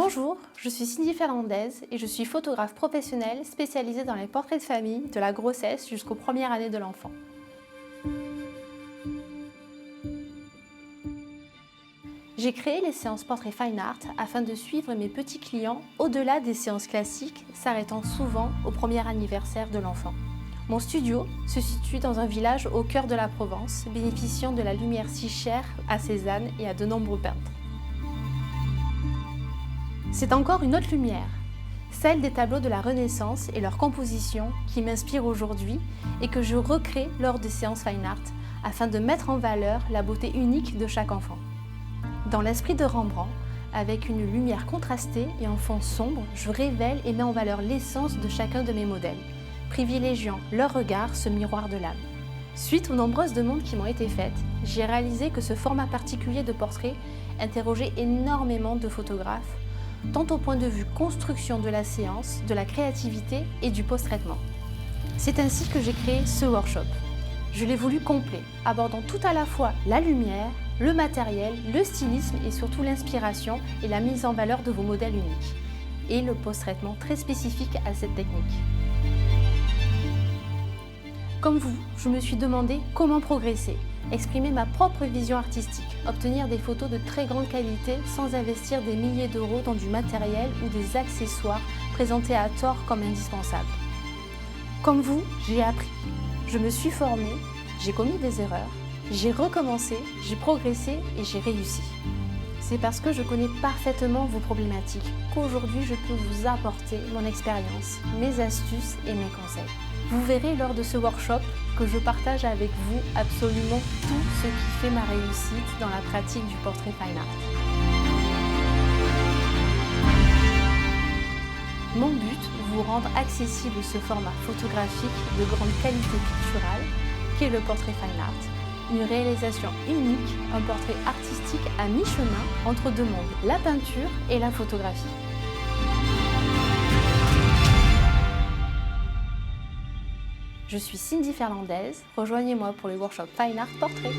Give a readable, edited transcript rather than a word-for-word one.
Bonjour, je suis Cindy Fernandez et je suis photographe professionnelle spécialisée dans les portraits de famille, de la grossesse jusqu'aux premières années de l'enfant. J'ai créé les séances portrait fine art afin de suivre mes petits clients au-delà des séances classiques, s'arrêtant souvent au premier anniversaire de l'enfant. Mon studio se situe dans un village au cœur de la Provence, bénéficiant de la lumière si chère à Cézanne et à de nombreux peintres. C'est encore une autre lumière, celle des tableaux de la Renaissance et leur composition qui m'inspire aujourd'hui et que je recrée lors des séances fine art afin de mettre en valeur la beauté unique de chaque enfant. Dans l'esprit de Rembrandt, avec une lumière contrastée et un fond sombre, je révèle et mets en valeur l'essence de chacun de mes modèles, privilégiant leur regard, ce miroir de l'âme. Suite aux nombreuses demandes qui m'ont été faites, j'ai réalisé que ce format particulier de portrait interrogeait énormément de photographes, tant au point de vue construction de la séance, de la créativité et du post-traitement. C'est ainsi que j'ai créé ce workshop. Je l'ai voulu complet, abordant tout à la fois la lumière, le matériel, le stylisme et surtout l'inspiration et la mise en valeur de vos modèles uniques, et le post-traitement très spécifique à cette technique. Comme vous, je me suis demandé comment progresser, exprimer ma propre vision artistique, obtenir des photos de très grande qualité sans investir des milliers d'euros dans du matériel ou des accessoires présentés à tort comme indispensables. Comme vous, j'ai appris, je me suis formée, j'ai commis des erreurs, j'ai recommencé, j'ai progressé et j'ai réussi. C'est parce que je connais parfaitement vos problématiques qu'aujourd'hui je peux vous apporter mon expérience, mes astuces et mes conseils. Vous verrez lors de ce workshop que je partage avec vous absolument tout ce qui fait ma réussite dans la pratique du portrait fine art. Mon but, vous rendre accessible ce format photographique de grande qualité picturale qu'est le portrait fine art, une réalisation unique, un portrait artistique à mi-chemin entre deux mondes, la peinture et la photographie. Je suis Cindy Fernandez, rejoignez-moi pour le workshop Fine Art Portrait.